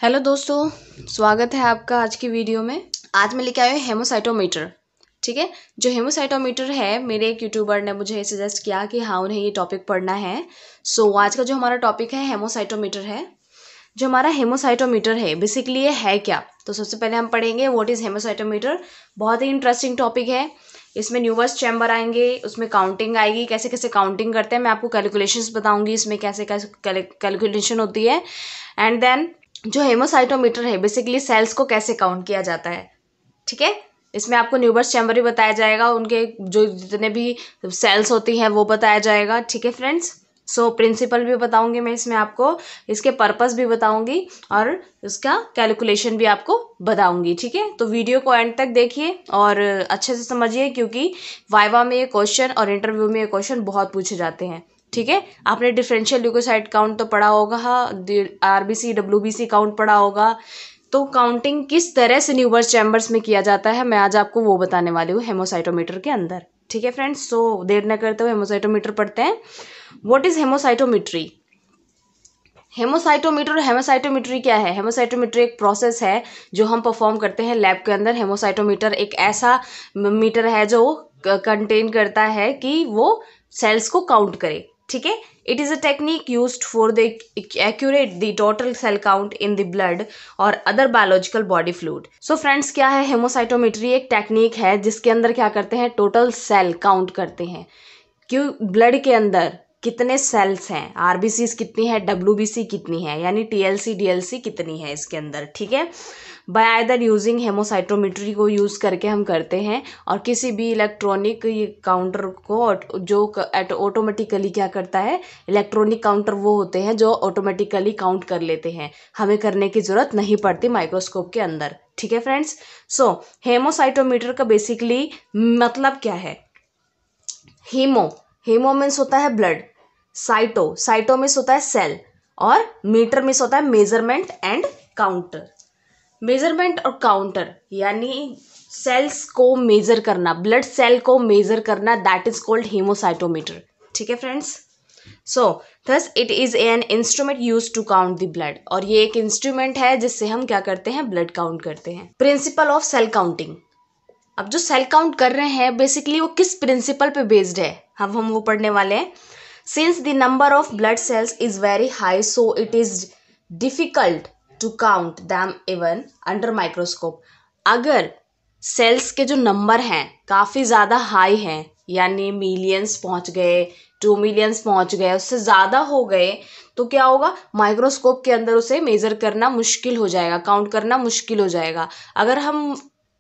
Hello दोस्तों, स्वागत है आपका आज की वीडियो में। आज मैं लेके आई हूँ हेमोसाइटोमीटर। ठीक है, जो हेमोसाइटोमीटर है, मेरे एक यूट्यूबर ने मुझे सजेस्ट किया कि हाँ उन्हें ये टॉपिक पढ़ना है। सो आज का जो हमारा टॉपिक है हेमोसाइटोमीटर है। जो हमारा हेमोसाइटोमीटर है बेसिकली ये है क्या, तो सबसे पहले हम पढ़ेंगे व्हाट इज़ हेमोसाइटोमीटर। बहुत ही इंटरेस्टिंग टॉपिक है। इसमें न्यूवर्स चैम्बर आएंगे, उसमें काउंटिंग आएगी, कैसे कैसे काउंटिंग करते हैं, मैं आपको कैलकुलेशंस बताऊंगी इसमें कैसे कैसे कैलकुलेशन होती है। एंड देन जो हेमोसाइटोमीटर है बेसिकली सेल्स को कैसे काउंट किया जाता है। ठीक है, इसमें आपको न्यूबर्स चैम्बर भी बताया जाएगा, उनके जो जितने भी सेल्स होती हैं वो बताया जाएगा। ठीक है फ्रेंड्स, सो प्रिंसिपल भी बताऊंगी मैं इसमें आपको, इसके पर्पस भी बताऊंगी और इसका कैलकुलेशन भी आपको बताऊंगी। ठीक है, तो वीडियो को एंड तक देखिए और अच्छे से समझिए, क्योंकि वाइवा में ये क्वेश्चन और इंटरव्यू में ये क्वेश्चन बहुत पूछे जाते हैं। ठीक है, आपने डिफरेंशियल ल्यूकोसाइट काउंट तो पढ़ा होगा, आरबीसी डब्ल्यूबीसी काउंट पढ़ा होगा। तो काउंटिंग किस तरह से न्यूबर्स चैम्बर्स में किया जाता है मैं आज आपको वो बताने वाली हूँ हेमोसाइटोमीटर के अंदर। ठीक है फ्रेंड्स, सो देर न करते हुए हेमोसाइटोमीटर पढ़ते हैं। What is हेमोसाइटोमेट्री। हेमोसाइटोमीटर और हेमोसाइटोमेट्री क्या है। हेमोसाइटोमेट्री एक प्रोसेस है जो हम परफॉर्म करते हैं लैब के अंदर। हेमोसाइटोमीटर एक ऐसा मीटर है जो कंटेन करता है कि वो सेल्स को काउंट करे। ठीक है, it is a technique used for the accurate the total cell count in the blood और other biological body fluid. So friends, क्या है हेमोसाइटोमेट्री। एक टेक्निक है जिसके अंदर क्या करते हैं, टोटल सेल काउंट करते हैं कि ब्लड के अंदर कितने सेल्स हैं, आरबीसी कितनी है, डब्ल्यूबीसी कितनी है, यानी टीएलसी डीएलसी कितनी है इसके अंदर। ठीक है, बाय आइदर यूजिंग हेमोसाइटोमेट्री को यूज़ करके हम करते हैं, और किसी भी इलेक्ट्रॉनिक काउंटर को जो ऑटोमेटिकली क्या करता है, इलेक्ट्रॉनिक काउंटर वो होते हैं जो ऑटोमेटिकली काउंट कर लेते हैं, हमें करने की ज़रूरत नहीं पड़ती माइक्रोस्कोप के अंदर। ठीक है फ्रेंड्स, सो हेमोसाइटोमीटर का बेसिकली मतलब क्या है। हेमो मीन्स होता है ब्लड, साइटो मीन्स होता है सेल, और मीटर मीन्स होता है मेजरमेंट एंड काउंटर। मेजरमेंट और काउंटर यानी सेल्स को मेजर करना, ब्लड सेल को मेजर करना, दैट इज कॉल्ड हेमोसाइटोमीटर। ठीक है friends, so thus it is an instrument use to count the blood, और ये एक इंस्ट्रूमेंट है जिससे हम क्या करते हैं, ब्लड काउंट करते हैं। Principle of cell counting. अब जो सेल काउंट कर रहे हैं बेसिकली वो किस प्रिंसिपल पे बेस्ड है, हम वो पढ़ने वाले हैं। Since the number of blood cells is very high, so it is difficult to count them even under microscope. अगर सेल्स के जो नंबर हैं काफ़ी ज़्यादा हाई हैं, यानी मिलियंस पहुंच गए, 2 मिलियंस पहुंच गए, उससे ज़्यादा हो गए, तो क्या होगा, माइक्रोस्कोप के अंदर उसे मेज़र करना मुश्किल हो जाएगा, काउंट करना मुश्किल हो जाएगा। अगर हम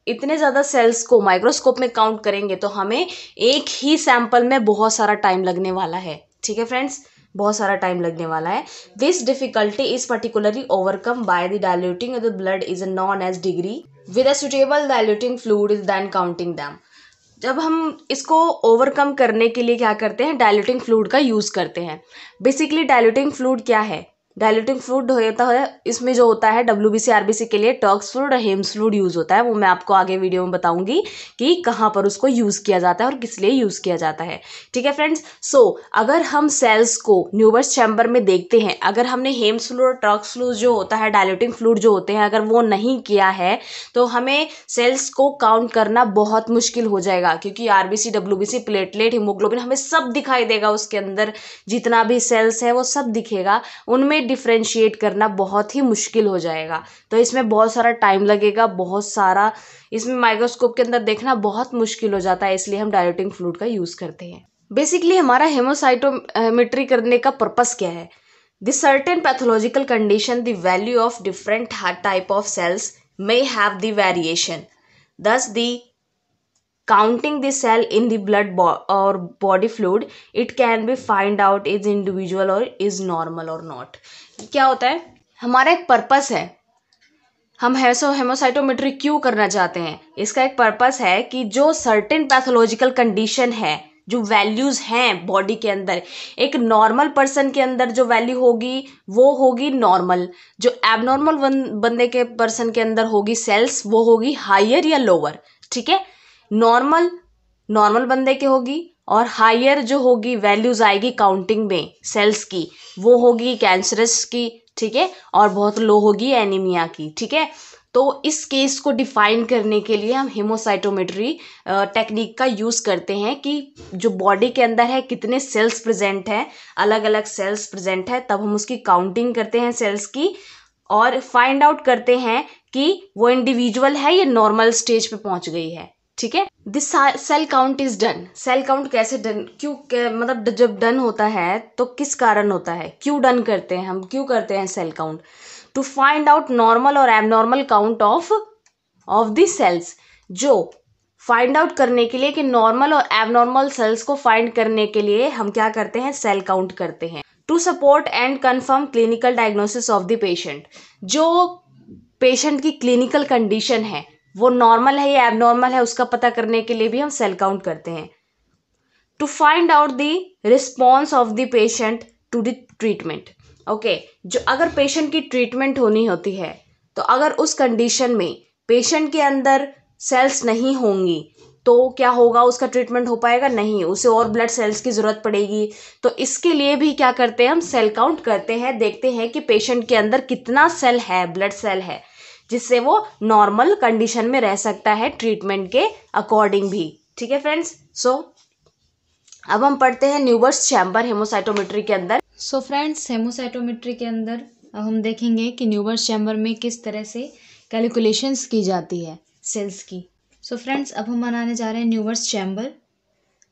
इतने ज़्यादा सेल्स को माइक्रोस्कोप में काउंट करेंगे तो हमें एक ही सैंपल में बहुत सारा टाइम लगने वाला है। ठीक है फ्रेंड्स, बहुत सारा टाइम लगने वाला है। This difficulty is particularly overcome by the diluting of the blood is known as degree with a suitable diluting fluid is then counting them. जब हम इसको ओवरकम करने के लिए क्या करते हैं, डायल्यूटिंग फ्लूइड का यूज़ करते हैं। बेसिकली डायल्यूटिंग फ्लूइड क्या है, डायल्यूटिंग फ्लूइड होता है, इसमें जो होता है डब्ल्यूबीसी आरबीसी के लिए टर्क्स फ्लूइड और हेम्स फ्लूइड यूज़ होता है। वो मैं आपको आगे वीडियो में बताऊंगी कि कहाँ पर उसको यूज़ किया जाता है और किस लिए यूज़ किया जाता है। ठीक है फ्रेंड्स, सो अगर हम सेल्स को न्यूबर्स चैम्बर में देखते हैं, अगर हमने हेम्स फ्लूइड और टर्क्स फ्लूइड जो होता है, डायल्यूटिंग फ्लूइड जो होते हैं, अगर वो नहीं किया है तो हमें सेल्स को काउंट करना बहुत मुश्किल हो जाएगा, क्योंकि आरबीसी डब्ल्यूबीसी प्लेटलेट हीमोग्लोबिन हमें सब दिखाई देगा, उसके अंदर जितना भी सेल्स है वो सब दिखेगा, उनमें डिफरेंशिएट करना बहुत ही मुश्किल हो जाएगा। तो इसमें बहुत सारा टाइम लगेगा, बहुत सारा इसमें माइक्रोस्कोप के अंदर देखना बहुत मुश्किल हो जाता है, इसलिए हम डायल्यूटिंग फ्लूइड का यूज़ करते हैं। बेसिकली हमारा हेमोसाइटोमेट्री करने का पर्पस क्या है। The certain pathological condition the value of different type of cells may have the variation, thus the counting the cell in the blood or body fluid, it can be find out is individual or is normal or not। क्या होता है, हमारा एक purpose है, हम हेमोसाइटोमेट्री क्यों करना चाहते हैं। इसका एक पर्पस है कि जो सर्टेन पैथोलॉजिकल कंडीशन है, जो वैल्यूज़ हैं बॉडी के अंदर, एक नॉर्मल पर्सन के अंदर जो वैल्यू होगी वो होगी नॉर्मल, जो एबनॉर्मल बंदे के पर्सन के अंदर होगी सेल्स वो होगी हायर या लोअर। ठीक है, नॉर्मल बंदे के होगी और हायर जो होगी वैल्यूज आएगी काउंटिंग में सेल्स की, वो होगी कैंसरस की, ठीक है, और बहुत लो होगी एनीमिया की, ठीक है। तो इस केस को डिफाइन करने के लिए हम हेमोसाइटोमेट्री टेक्निक का यूज करते हैं कि जो बॉडी के अंदर है कितने सेल्स प्रेजेंट हैं, अलग अलग सेल्स प्रेजेंट है, तब हम उसकी काउंटिंग करते हैं सेल्स की और फाइंड आउट करते हैं कि वो इंडिविजुअल है या नॉर्मल स्टेज पे पहुंच गई है, ठीक है। This cell count is done. Cell count कैसे डन, मतलब जब डन होता है तो किस कारण होता है, क्यों डन करते हैं हम, क्यों करते हैं cell count? To find out normal और abnormal count of the cells. जो फाइंड आउट करने के लिए कि नॉर्मल और एबनॉर्मल सेल्स को फाइंड करने के लिए हम क्या करते हैं, सेल काउंट करते हैं। To support and confirm clinical diagnosis of the patient. जो पेशेंट की क्लिनिकल कंडीशन है वो नॉर्मल है या एबनॉर्मल है उसका पता करने के लिए भी हम सेल काउंट करते हैं। To find out the response of the patient to the treatment. Okay, जो अगर पेशेंट की ट्रीटमेंट होनी होती है तो अगर उस कंडीशन में पेशेंट के अंदर सेल्स नहीं होंगी तो क्या होगा, उसका ट्रीटमेंट हो पाएगा नहीं, उसे और ब्लड सेल्स की जरूरत पड़ेगी। तो इसके लिए भी क्या करते हैं, हम सेल काउंट करते हैं, देखते हैं कि पेशेंट के अंदर कितना सेल है, ब्लड सेल है, जिससे वो नॉर्मल कंडीशन में रह सकता है ट्रीटमेंट के अकॉर्डिंग भी, ठीक है फ्रेंड्स। सो अब हम पढ़ते हैं न्यूबर्स चैम्बर हेमोसाइटोमेट्री के अंदर। सो फ्रेंड्स, हेमोसाइटोमेट्री के अंदर अब हम देखेंगे कि न्यूबर्स चैम्बर में किस तरह से कैलकुलेशंस की जाती है सेल्स की। सो फ्रेंड्स, अब हम बनाने जा रहे हैं न्यूबर्स चैम्बर।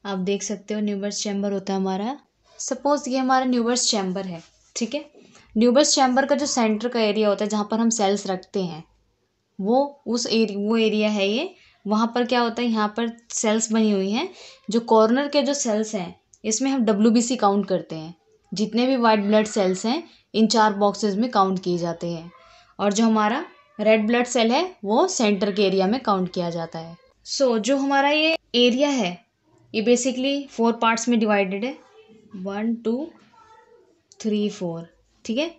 आप देख सकते हो न्यूबर्स चैम्बर होता है हमारा। सपोज ये हमारा न्यूबर्स चैम्बर है, ठीक है। न्यूबर्स चैम्बर का जो सेंटर का एरिया होता है जहाँ पर हम सेल्स रखते हैं वो एरिया है ये। वहाँ पर क्या होता है, यहाँ पर सेल्स बनी हुई हैं। जो कॉर्नर के जो सेल्स हैं इसमें हम WBC काउंट करते हैं। जितने भी वाइट ब्लड सेल्स हैं इन 4 बॉक्सेस में काउंट किए जाते हैं, और जो हमारा रेड ब्लड सेल है वो सेंटर के एरिया में काउंट किया जाता है। सो जो हमारा ये एरिया है ये बेसिकली 4 पार्ट्स में डिवाइडेड है, 1 2 3 4, ठीक है,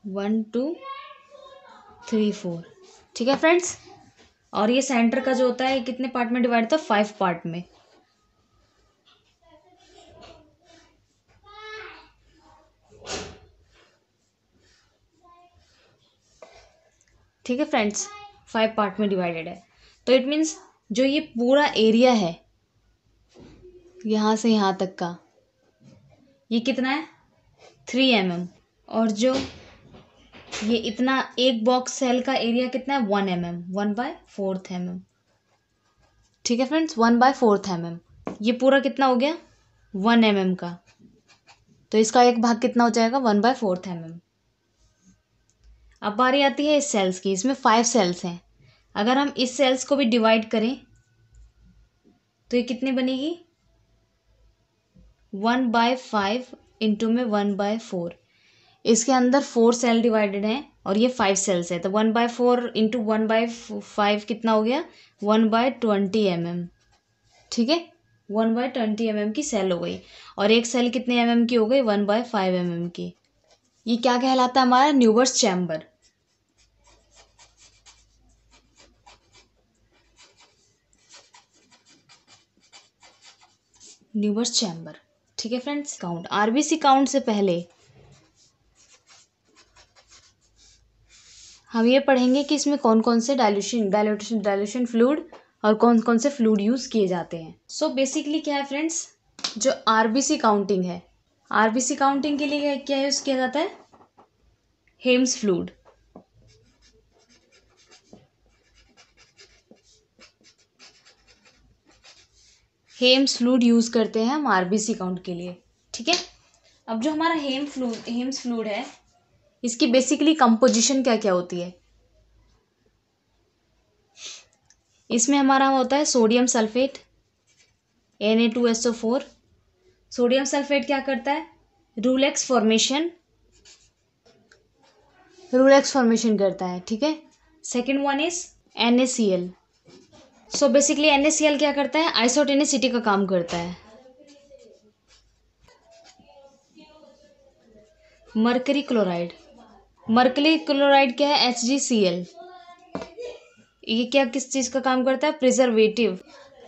1 2 3 4, ठीक है फ्रेंड्स। और ये सेंटर का जो होता है कितने पार्ट में डिवाइड होता है, 5 पार्ट में। ठीक है फ्रेंड्स, 5 पार्ट में डिवाइडेड है। तो इट मीन्स जो ये पूरा एरिया है यहाँ से यहाँ तक का ये कितना है, 3 mm। और जो ये इतना एक बॉक्स सेल का एरिया कितना है, 1 mm, 1/4 mm। ठीक है फ्रेंड्स, 1/4 mm। ये पूरा कितना हो गया, 1 mm का। तो इसका एक भाग कितना हो जाएगा, 1/4 mm। अब बारी आती है इस सेल्स की। इसमें 5 सेल्स हैं। अगर हम इस सेल्स को भी डिवाइड करें तो ये कितनी बनेगी, 1/5 इंटू में 1/4। इसके अंदर 4 सेल डिवाइडेड हैं और ये 5 सेल्स है, तो 1/4 इंटू 1/5 कितना हो गया, 1/20 mm। ठीक है, 1/20 mm की सेल हो गई। और एक सेल कितने mm की हो गई, 1/5 mm की। ये क्या कहलाता है, हमारा न्यूबर्स चैम्बर। न्यूबर्स चैम्बर, ठीक है फ्रेंड्स। काउंट, RBC काउंट से पहले हम ये पढ़ेंगे कि इसमें कौन कौन से डाइल्यूशन फ्लूइड और कौन कौन से फ्लूइड यूज किए जाते हैं। सो बेसिकली क्या है फ्रेंड्स, जो RBC काउंटिंग है, RBC काउंटिंग के लिए क्या यूज किया जाता है, हेम्स फ्लूइड। हेम्स फ्लूइड यूज करते हैं हम RBC काउंट के लिए, ठीक है। अब जो हमारा हेम्स फ्लूइड है, इसकी बेसिकली कंपोजिशन क्या क्या होती है। इसमें हमारा होता है sodium sulphate, Na2SO4। Sodium sulphate क्या करता है, रूलेक्स फॉर्मेशन करता है, ठीक है। Second one is NaCl। So basically NaCl क्या करता है, आइसोटेनिसिटी का काम करता है। मरकरी क्लोराइड क्या है, HgCl। ये क्या किस चीज़ का काम करता है, प्रिजर्वेटिव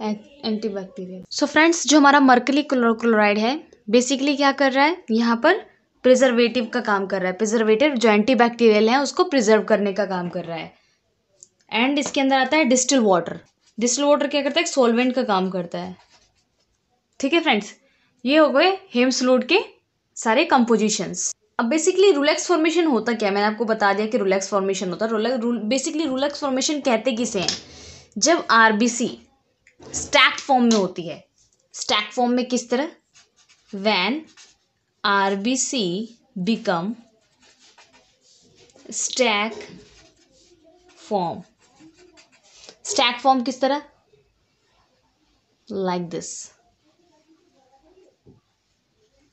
एंटीबैक्टीरियल। सो फ्रेंड्स, जो हमारा मर्करी क्लोराइड है बेसिकली क्या कर रहा है, यहाँ पर प्रिजर्वेटिव का काम कर रहा है। प्रिजर्वेटिव जो एंटीबैक्टीरियल है उसको प्रिजर्व करने का काम कर रहा है। एंड इसके अंदर आता है डिस्टिल वाटर। डिस्टिल वाटर क्या करता है, सॉल्वेंट का काम करता है। ठीक है फ्रेंड्स, ये हो गए हेम्स फ्लूइड के सारे कंपोजिशंस। अब बेसिकली रुलेक्स फॉर्मेशन होता क्या है, मैंने आपको बता दिया कि रुलेक्स फॉर्मेशन होता है। बेसिकली रुलेक्स फॉर्मेशन कहते किसे हैं, जब आरबीसी स्टैक फॉर्म में होती है। स्टैक फॉर्म में किस तरह, when RBC become stack form. Stack form किस तरह, लाइक दिस।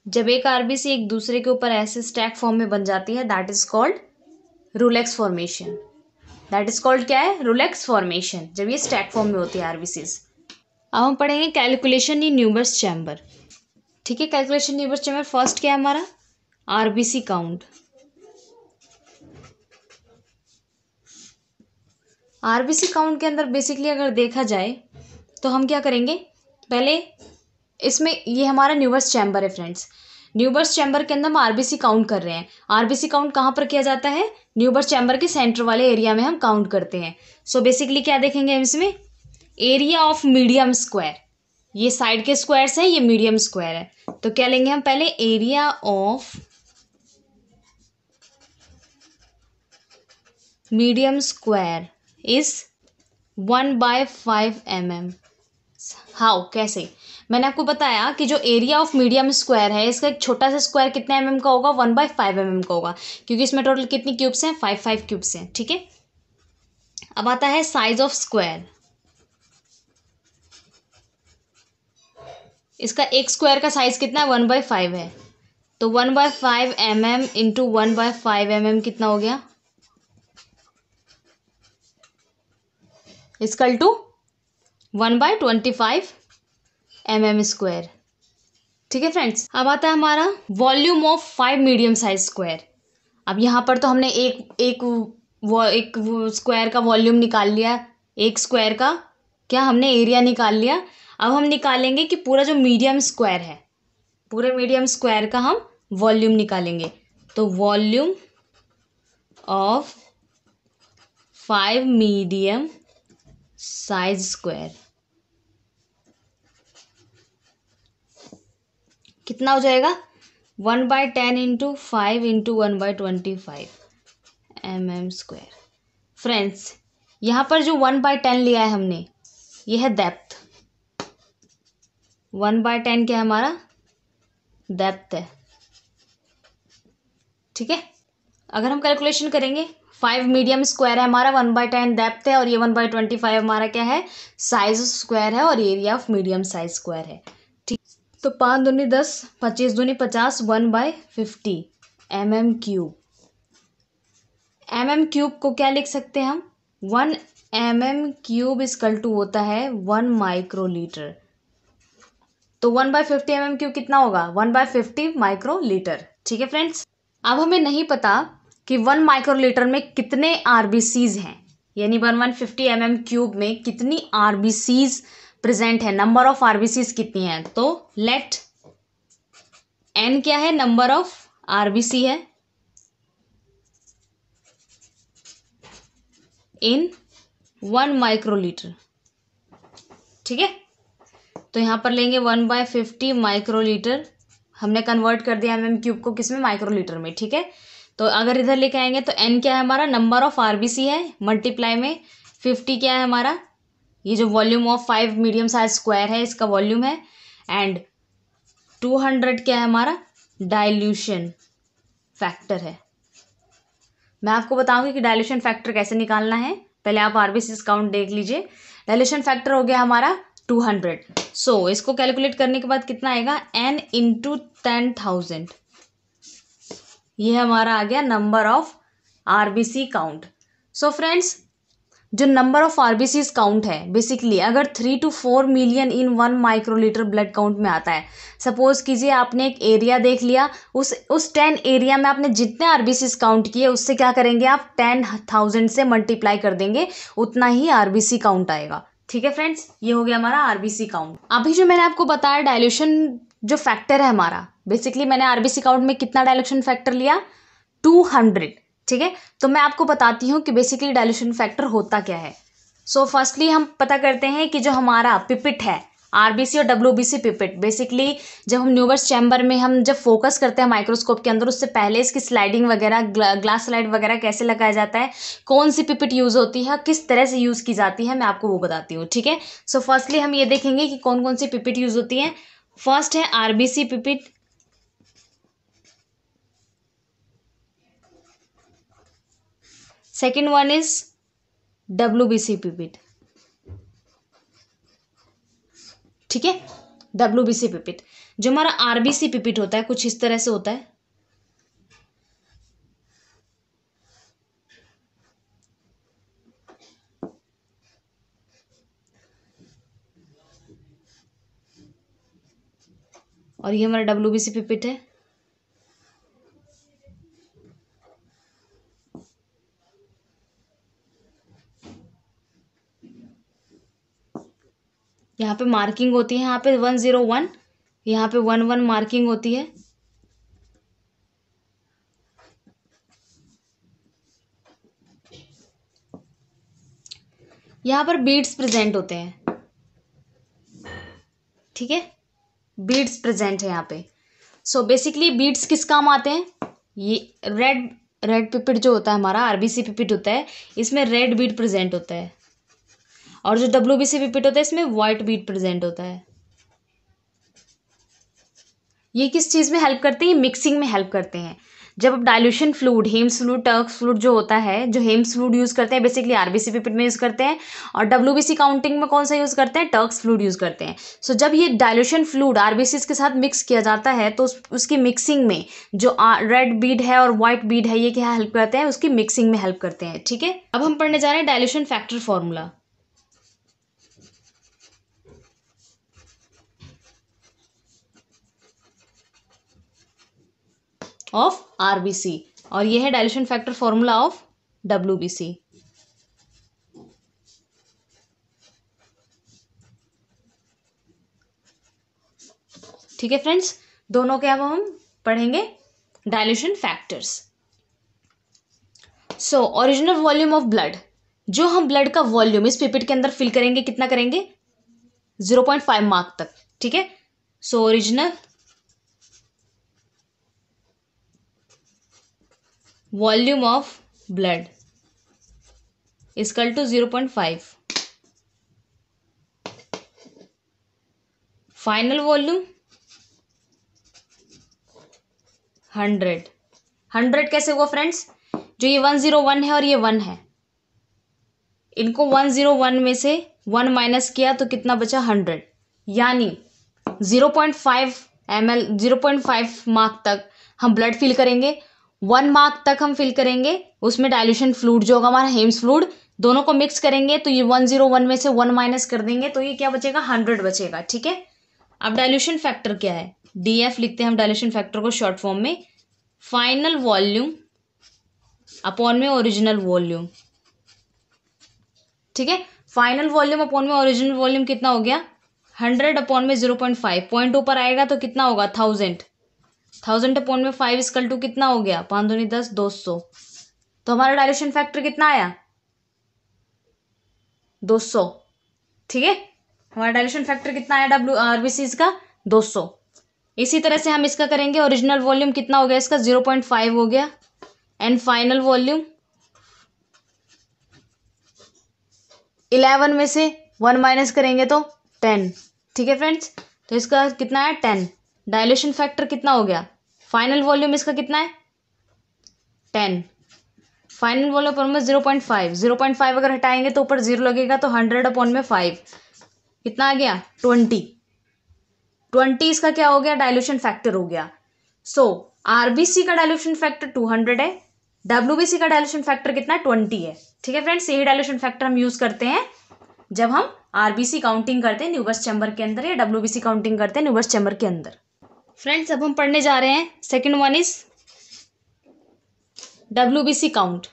जब एक आरबीसी एक दूसरे के ऊपर ऐसे स्टैक फॉर्म में बन जाती है, that is called rouleaux formation. That is called क्या है, रुलेक्स फॉर्मेशन, जब ये स्टैक फॉर्म में होती है आरबीसीज। अब हम पढ़ेंगे कैलकुलेशन इन न्यूबर्स चैम्बर। ठीक है, कैलकुलेशन न्यूबर्स चैम्बर। फर्स्ट क्या है हमारा, आरबीसी काउंट। आरबीसी काउंट के अंदर बेसिकली अगर देखा जाए तो हम क्या करेंगे, पहले इसमें ये हमारा न्यूबर्स चैम्बर है फ्रेंड्स। न्यूबर्स चैम्बर के अंदर हम आरबीसी काउंट कर रहे हैं। आरबीसी काउंट कहाँ पर किया जाता है, न्यूबर्स चैम्बर के सेंटर वाले एरिया में हम काउंट करते हैं। सो बेसिकली क्या देखेंगे इसमें, एरिया ऑफ मीडियम स्क्वायर। ये साइड के स्क्वायर्स हैं, ये मीडियम स्क्वायर है। तो क्या लेंगे हम पहले, area of medium square is 1/5 mm। How, कैसे, मैंने आपको बताया कि जो एरिया ऑफ मीडियम स्क्वायर है इसका एक छोटा सा स्क्वायर कितने mm का होगा, 1/5 mm का होगा, क्योंकि इसमें टोटल कितनी क्यूब्स हैं, 5 क्यूब्स हैं। ठीक है, अब आता है साइज ऑफ स्क्वायर। इसका एक स्क्वायर का साइज कितना है, 1/5 है। तो 1/5 mm इंटू 1/5 mm कितना हो गया, इक्वल टू 1/25 mm स्क्वायर। ठीक है फ्रेंड्स, अब आता है हमारा volume of 5 medium size square. अब यहाँ पर तो हमने एक स्क्वायर का वॉल्यूम निकाल लिया, एक स्क्वायर का क्या हमने एरिया निकाल लिया। अब हम निकालेंगे कि पूरा जो मीडियम स्क्वायर है, पूरे मीडियम स्क्वायर का हम वॉल्यूम निकालेंगे। तो volume of 5 medium size square कितना हो जाएगा, 1/10 into 5 into 1/25 mm square. Friends, यहाँ पर जो 1/10 लिया है हमने, ये है डेप्थ। 1/10 क्या है हमारा, डेप्थ है। ठीक है, अगर हम कैलकुलेशन करेंगे, 5 मीडियम स्क्वायर है हमारा, 1/10 डेप्थ है, और ये 1/25 हमारा क्या है, साइज स्क्वायर है, और area of medium size square है। ठीक, तो 5 दूनी 10, 25 दूनी 50, 1/50 mm क्यूब। mm क्यूब को क्या लिख सकते हैं हम, 1 mm क्यूब इक्वल टू होता है 1 माइक्रोलीटर। तो 1/50 mm क्यूब कितना होगा, 1/50 माइक्रोलीटर। ठीक है फ्रेंड्स, अब हमें नहीं पता कि 1 माइक्रोलीटर में कितने आरबीसीज हैं, यानी 1/50 mm क्यूब में कितनी आरबीसीज प्रेजेंट है, नंबर ऑफ आरबीसीज कितनी है। तो लेट एन क्या है, नंबर ऑफ आरबीसी है इन 1 माइक्रोलीटर। ठीक है, तो यहाँ पर लेंगे 1/50 माइक्रोलीटर, हमने कन्वर्ट कर दिया mm क्यूब को किस में, माइक्रोलीटर में। ठीक है, तो अगर इधर लेके आएंगे तो n क्या है हमारा, नंबर ऑफ आरबीसी है, मल्टीप्लाई में 50 क्या है हमारा, ये जो volume of 5 medium size square है इसका वॉल्यूम है, एंड 200 क्या है हमारा, डाइल्यूशन फैक्टर है। मैं आपको बताऊंगी कि डाइल्यूशन फैक्टर कैसे निकालना है, पहले आप आरबीसी काउंट देख लीजिए। डाइल्यूशन फैक्टर हो गया हमारा 200। सो इसको कैलकुलेट करने के बाद कितना आएगा, n इंटू 10,000। ये हमारा आ गया number of RBC count. So friends, जो नंबर ऑफ आरबीसीज काउंट है बेसिकली अगर 3 to 4 million in 1 microlitre blood count में आता है। सपोज कीजिए आपने एक एरिया देख लिया, उस 10 एरिया में आपने जितने आरबीसीज काउंट किए उससे क्या करेंगे आप 10,000 से मल्टीप्लाई कर देंगे, उतना ही आरबीसी काउंट आएगा। ठीक है फ्रेंड्स, ये हो गया हमारा आरबीसी काउंट। अभी जो मैंने आपको बताया डायल्यूशन जो फैक्टर है हमारा, बेसिकली मैंने आरबीसी काउंट में कितना डायल्यूशन फैक्टर लिया, 200। ठीक है, तो मैं आपको बताती हूँ कि बेसिकली डायल्यूशन फैक्टर होता क्या है। सो फर्स्टली हम पता करते हैं कि जो हमारा पिपिट है, आरबीसी और डब्ल्यूबीसी पिपिट, बेसिकली जब हम न्यूवर्स चैम्बर में हम जब फोकस करते हैं माइक्रोस्कोप के अंदर, उससे पहले इसकी स्लाइडिंग वगैरह, ग्लास स्लाइड वगैरह कैसे लगाया जाता है, कौन सी पिपिट यूज होती है, किस तरह से यूज की जाती है, मैं आपको वो बताती हूँ। ठीक है, सो फर्स्टली हम ये देखेंगे कि कौन कौन सी पिपिट यूज होती है। फर्स्ट है RBC pipette, second one is WBC pipette. ठीक है, डब्ल्यूबीसी पिपिट। जो हमारा आरबीसी पिपिट होता है कुछ इस तरह से होता है, और ये हमारा डब्ल्यूबीसी पिपिट है। यहाँ पे मार्किंग होती है, यहाँ पे 101, यहाँ पे 11 मार्किंग होती है। यहाँ पर बीड्स प्रेजेंट होते हैं। ठीक है, बीड्स प्रेजेंट है यहाँ पे। सो बेसिकली बीड्स किस काम आते हैं, ये रेड पिपिट जो होता है हमारा आरबीसी पिपिट होता है, इसमें रेड बीड प्रेजेंट होता है, और जो डब्ल्यूबीसी पिपिट होता है इसमें व्हाइट बीड प्रेजेंट होता है। ये किस चीज़ में हेल्प करते हैं, मिक्सिंग में हेल्प करते हैं। जब अब dilution fluid, Hayem's fluid, Turk's fluid जो होता है, जो हेम्स फ्लूइड यूज़ करते हैं बेसिकली आरबीसी पिपिट में यूज़ करते हैं, और डब्ल्यूबीसी काउंटिंग में कौन सा यूज़ करते हैं, टर्क्स फ्लूइड यूज़ करते हैं। सो जब ये डाइल्यूशन फ्लूइड आरबीसी के साथ मिक्स किया जाता है तो उसकी मिक्सिंग में जो रेड बीड है और व्हाइट बीड है, ये क्या हेल्प करते हैं, उसकी मिक्सिंग में हेल्प करते हैं। ठीक है, अब हम पढ़ने जा रहे हैं dilution factor formula of RBC, और ये है dilution factor formula of WBC. ठीक है फ्रेंड्स, दोनों के अब हम पढ़ेंगे dilution factors. So original volume of blood, जो हम ब्लड का वॉल्यूम इस पिपेट के अंदर फिल करेंगे, कितना करेंगे, 0.5 मार्क तक। ठीक है, so original volume of blood equal to 0.5, final volume 100 कैसे हुआ फ्रेंड्स, जो ये 101 है और ये 1 है, इनको 101 में से 1 माइनस किया तो कितना बचा, 100, यानी 0.5 ml, 0.5 मार्क तक हम ब्लड फिल करेंगे, 1 मार्क तक हम फिल करेंगे, उसमें डाइल्यूशन फ्लूइड जो होगा हमारा हेम्स फ्लूइड, दोनों को मिक्स करेंगे तो ये 101 में से 1 माइनस कर देंगे तो ये क्या बचेगा, 100 बचेगा। ठीक है, अब डाइल्यूशन फैक्टर क्या है, डीएफ लिखते हैं हम डाइल्यूशन फैक्टर को शॉर्ट फॉर्म में, फाइनल वॉल्यूम अपॉन में ओरिजिनल वॉल्यूम। ठीक है, फाइनल वॉल्यूम अपॉन में ओरिजिनल वॉल्यूम कितना हो गया, 100 अपॉन में 0.5, पॉइंट ऊपर आएगा तो कितना होगा, 1000 अपॉन में 5 इक्वल टू कितना हो गया, 5 दूनी 10, 200। तो हमारा डाइल्यूशन फैक्टर कितना आया, 200। ठीक है, हमारा डाइल्यूशन फैक्टर कितना आया आरबीसी का, 200। इसी तरह से हम इसका करेंगे, ओरिजिनल वॉल्यूम कितना हो गया इसका, 0.5 हो गया, एंड फाइनल वॉल्यूम 11 में से 1 माइनस करेंगे तो 10। ठीक है फ्रेंड्स, तो इसका कितना है, 10। डाइल्यूशन फैक्टर कितना हो गया, फाइनल वॉल्यूम इसका कितना है, 10, फाइनल वॉल्यूम अपॉन में 0.5, 0.5 अगर हटाएंगे तो ऊपर 0 लगेगा तो 100 अपॉन में 5 कितना आ गया, 20 इसका क्या हो गया, डाइल्यूशन फैक्टर हो गया। सो आरबीसी का डाइल्यूशन फैक्टर 200 है, डब्ल्यूबीसी का डाइल्यूशन फैक्टर कितना, 20 है। ठीक है फ्रेंड्स, यही डाइल्यूशन फैक्टर हम यूज करते हैं जब हम आरबीसी काउंटिंग करते हैं न्यूवर्स चैम्बर के अंदर, या डब्ल्यूबीसी काउंटिंग करते हैं न्यूवर्स चैम्बर के अंदर। फ्रेंड्स, अब हम पढ़ने जा रहे हैं second one is WBC count.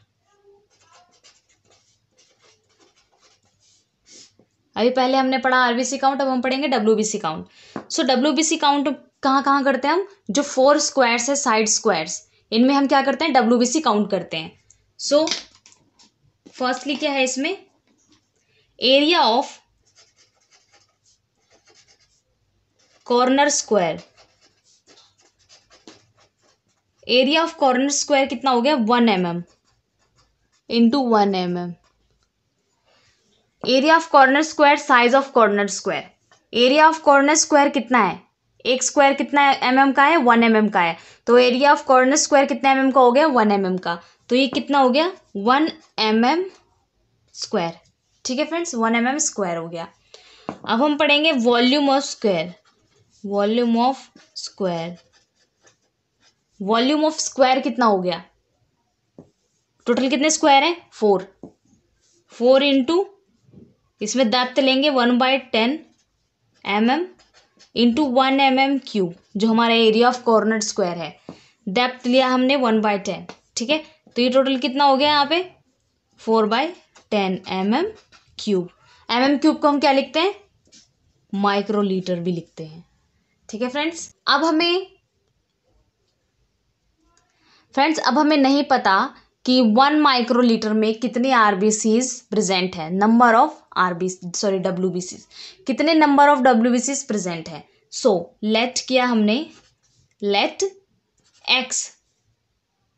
अभी पहले हमने पढ़ा आरबीसी काउंट, अब हम पढ़ेंगे डब्ल्यूबीसी काउंट। सो डब्ल्यूबीसी काउंट कहाँ कहाँ करते हैं हम? जो 4 स्क्वायर्स है, साइड स्क्वायर्स, इनमें हम क्या करते हैं? डब्ल्यूबीसी काउंट करते हैं। सो फर्स्टली क्या है इसमें? Area of corner square, area of corner square कितना हो गया? 1 mm into 1 mm। Area of corner square, size of corner square, area of corner square कितना है? एक स्क्वायर कितना mm का है? 1 mm का है। तो एरिया ऑफ कॉर्नर स्क्वायर कितना mm का हो गया? 1 mm का। तो ये कितना हो गया? 1 mm स्क्वायर। ठीक है फ्रेंड्स, 1 mm स्क्वायर हो गया। अब हम पढ़ेंगे volume of square. Volume of square, volume of square कितना हो गया? टोटल कितने स्क्वायर है? 4। 4 इंटू, इसमें डेप्थ लेंगे 1/10 mm इंटू 1 mm क्यूब, जो हमारा एरिया ऑफ कॉर्नर स्क्वायर है। डेप्थ लिया हमने 1/10। ठीक है, तो ये टोटल कितना हो गया यहाँ पे? 4/10 mm क्यूब। क्यूब को हम क्या लिखते हैं? माइक्रोलीटर भी लिखते हैं। ठीक है फ्रेंड्स, अब हमें नहीं पता कि 1 माइक्रोलीटर में कितने आरबीसीज प्रेजेंट है। नंबर ऑफ डब्ल्यूबीसीज, कितने नंबर ऑफ डब्ल्यूबीसीज प्रेजेंट है। सो लेट किया हमने, लेट एक्स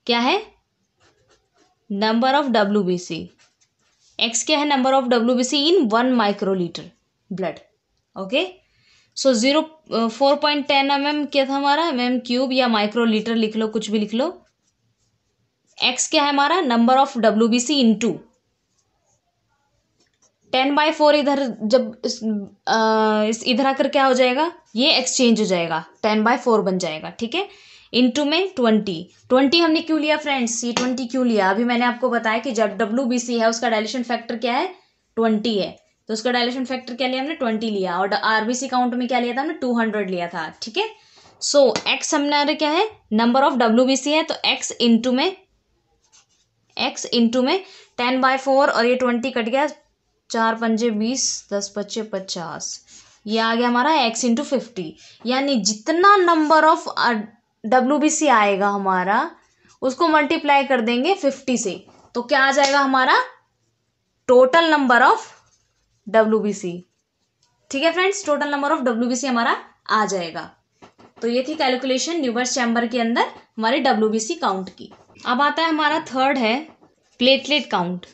क्या है? Number of WBC. एक्स क्या है? Number of WBC in 1 microlitre blood. Okay, so 4.10 mm क्या था हमारा? mm क्यूब या माइक्रोलीटर लिख लो, कुछ भी लिख लो। एक्स क्या है हमारा? Number of WBC into 10/4। इधर जब इस इधर आकर क्या हो जाएगा? ये एक्सचेंज हो जाएगा, 10/4 बन जाएगा। ठीक है, इंटू में 20 हमने क्यों लिया फ्रेंड्स? ये 20 क्यों लिया? अभी मैंने आपको बताया कि जब डब्ल्यूबीसी है उसका डायलेशन फैक्टर क्या है? 20 है, तो उसका डायलेशन फैक्टर क्या लिया हमने? 20 लिया। और आरबीसी काउंट में क्या लिया था हमने? 200 लिया था। ठीक है, सो एक्स हमने क्या है? नंबर ऑफ डब्ल्यूबीसी है, तो एक्स इंटू में 10/4 और ये 20 कट गया, 4 पंजे 20, 10 पच्चे 50, ये आ गया हमारा x इंटू 50। यानी जितना नंबर ऑफ डब्ल्यूबीसी आएगा हमारा, उसको मल्टीप्लाई कर देंगे 50 से, तो क्या आ जाएगा हमारा? Total number of WBC. ठीक है friends, total number of WBC हमारा आ जाएगा। तो ये थी कैलकुलेशन न्यूबर्स चैम्बर के अंदर हमारे डब्ल्यूबीसी काउंट की। अब आता है हमारा थर्ड है platelet count.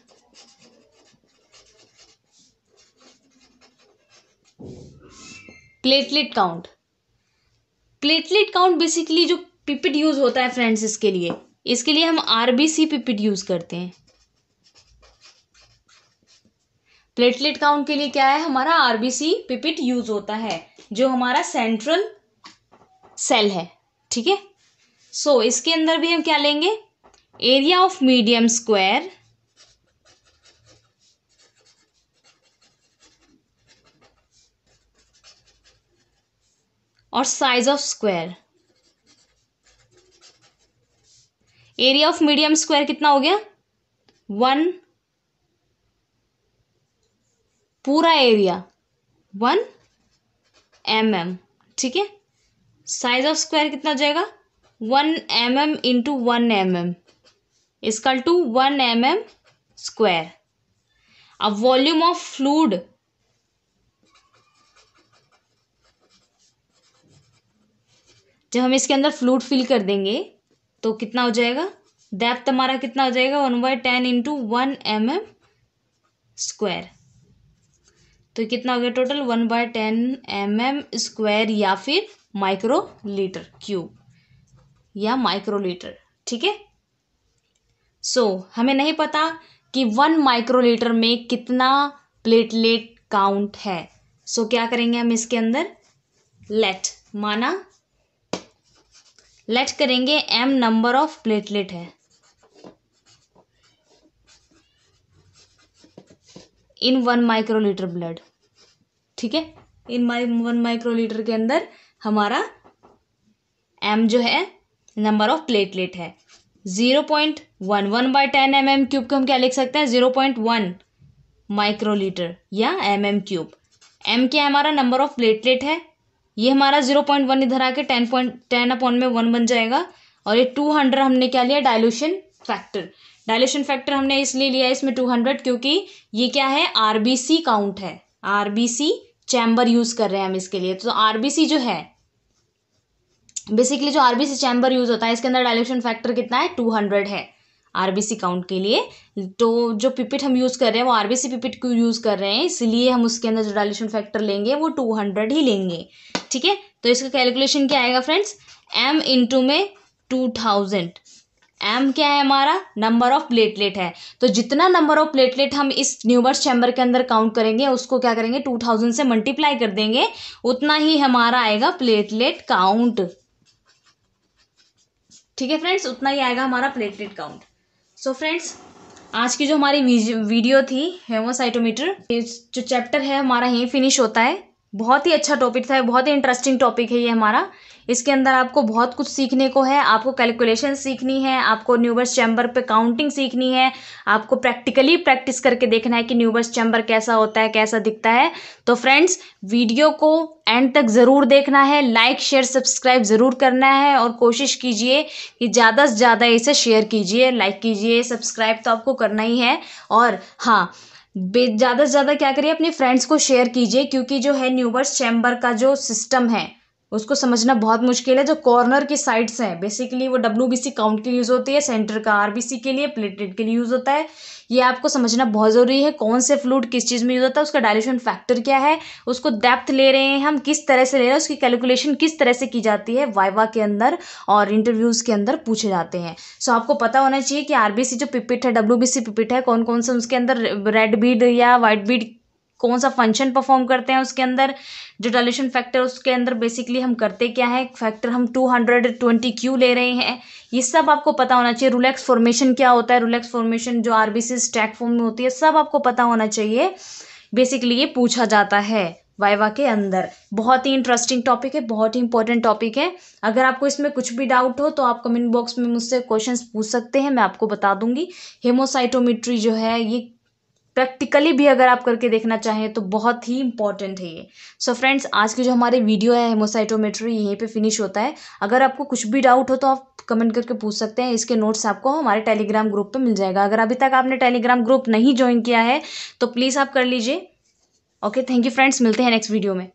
Platelet count, platelet count basically जो पिपिड यूज होता है फ्रेंड्स, इसके लिए हम आरबीसी पिपिड यूज करते हैं। प्लेटलेट काउंट के लिए क्या है? हमारा आरबीसी पिपिड यूज होता है, जो हमारा सेंट्रल सेल है। ठीक है, सो इसके अंदर भी हम क्या लेंगे? एरिया ऑफ मीडियम स्क्वायर और size of square. Area of medium square कितना हो गया? 1, पूरा एरिया 1 mm। ठीक है, साइज ऑफ स्क्वायर कितना हो जाएगा? 1 mm into 1 mm equal to 1 mm square. अब वॉल्यूम ऑफ फ्लूइड, जब हम इसके अंदर फ्लूइड फिल कर देंगे तो कितना हो जाएगा? डेप्थ हमारा कितना हो जाएगा? 1/10 इंटू 1 mm स्क्वायर। तो कितना हो गया टोटल? 1/10 mm स्क्वायर या फिर माइक्रोलीटर क्यूब या माइक्रोलीटर। ठीक है, सो हमें नहीं पता कि 1 माइक्रोलीटर में कितना प्लेटलेट काउंट है। सो क्या करेंगे हम इसके अंदर? लेट करेंगे m नंबर ऑफ प्लेटलेट है इन 1 माइक्रोलीटर ब्लड। ठीक है, इन 1 माइक्रोलीटर के अंदर हमारा m जो है नंबर ऑफ प्लेटलेट है 0.1। 1/10 mm क्यूब को हम क्या लिख सकते हैं? 0.1 माइक्रोलीटर या mm³ m क्या है हमारा, नंबर ऑफ प्लेटलेट है, ये हमारा 0.1 इधर आके 10/1 बन जाएगा। और ये 200 हमने क्या लिया, डाइल्यूशन फैक्टर। डाइल्यूशन फैक्टर हमने इसलिए लिया इसमें 200 क्योंकि ये क्या है, आरबीसी काउंट है, आरबीसी चैम्बर यूज कर रहे हैं हम इसके लिए। तो आरबीसी जो है बेसिकली, जो आरबीसी चैम्बर यूज होता है इसके अंदर डाइल्यूशन फैक्टर कितना है, 200 है आरबीसी काउंट के लिए। तो जो पिपिट हम यूज कर रहे हैं वो आरबीसी पिपिट को यूज कर रहे हैं, इसलिए हम उसके अंदर जो डाइल्यूशन फैक्टर लेंगे वो 200 ही लेंगे। ठीक है, तो इसका कैलकुलेशन क्या आएगा फ्रेंड्स, m इंटू में 2000। m क्या है हमारा, नंबर ऑफ प्लेटलेट है, तो जितना नंबर ऑफ प्लेटलेट हम इस न्यूबर्स चैम्बर के अंदर काउंट करेंगे उसको क्या करेंगे, 2000 से मल्टीप्लाई कर देंगे, उतना ही हमारा आएगा प्लेटलेट काउंट। ठीक है फ्रेंड्स, उतना ही आएगा हमारा प्लेटलेट काउंट। सो फ्रेंड्स, आज की जो हमारी वीडियो थी हेमोसाइटोमीटर, जो चैप्टर है हमारा यहीं फिनिश होता है। बहुत ही अच्छा टॉपिक था, बहुत ही इंटरेस्टिंग टॉपिक है ये हमारा। इसके अंदर आपको बहुत कुछ सीखने को है, आपको कैलकुलेशन सीखनी है, आपको न्यूबर्स चैम्बर पे काउंटिंग सीखनी है, आपको प्रैक्टिकली प्रैक्टिस करके देखना है कि न्यूबर्स चैम्बर कैसा होता है, कैसा दिखता है। तो फ्रेंड्स, वीडियो को एंड तक ज़रूर देखना है, लाइक शेयर सब्सक्राइब ज़रूर करना है और कोशिश कीजिए कि ज़्यादा से ज़्यादा इसे शेयर कीजिए, लाइक कीजिए, सब्सक्राइब तो आपको करना ही है। और हाँ, ज़्यादा से ज़्यादा क्या करिए, अपने फ्रेंड्स को शेयर कीजिए, क्योंकि जो है न्यूबर्स चैम्बर का जो सिस्टम है उसको समझना बहुत मुश्किल है। जो कॉर्नर की साइड्स हैं बेसिकली वो डब्ल्यूबीसी काउंट के लिए यूज़ होती है, सेंटर का आरबीसी के लिए, प्लेटलेट के लिए यूज़ होता है। ये आपको समझना बहुत ज़रूरी है, कौन से फ्लूइड किस चीज़ में यूज़ होता है, उसका डाइल्यूशन फैक्टर क्या है, उसको डेप्थ ले रहे हैं हम, किस तरह से ले रहे हैं, उसकी कैलकुलेशन किस तरह से की जाती है, वाइवा के अंदर और इंटरव्यूज़ के अंदर पूछे जाते हैं। सो आपको पता होना चाहिए कि आरबीसी जो पिपिट है, डब्ल्यूबीसी पिपिट है, कौन कौन से उसके अंदर रेड बीड या वाइट बीड कौन सा फंक्शन परफॉर्म करते हैं उसके अंदर। जो डाइल्यूशन फैक्टर उसके अंदर बेसिकली हम करते क्या है, फैक्टर हम 220 ले रहे हैं, ये सब आपको पता होना चाहिए। रुलेक्स फॉर्मेशन क्या होता है, रुलेक्स फॉर्मेशन जो आरबीसी स्टैक फॉर्म में होती है, सब आपको पता होना चाहिए। बेसिकली ये पूछा जाता है वाइवा के अंदर। बहुत ही इंटरेस्टिंग टॉपिक है, बहुत ही इंपॉर्टेंट टॉपिक है। अगर आपको इसमें कुछ भी डाउट हो तो आप कमेंट बॉक्स में मुझसे क्वेश्चंस पूछ सकते हैं, मैं आपको बता दूंगी। हेमोसाइटोमेट्री जो है ये प्रैक्टिकली भी अगर आप करके देखना चाहें तो बहुत ही इंपॉर्टेंट है ये। सो फ्रेंड्स, आज की जो हमारी वीडियो है हेमोसाइटोमेट्री यहीं पे फिनिश होता है। अगर आपको कुछ भी डाउट हो तो आप कमेंट करके पूछ सकते हैं। इसके नोट्स आपको हमारे टेलीग्राम ग्रुप पे मिल जाएगा। अगर अभी तक आपने टेलीग्राम ग्रुप नहीं ज्वाइन किया है तो प्लीज़ आप कर लीजिए। ओके, थैंक यू फ्रेंड्स, मिलते हैं नेक्स्ट वीडियो में।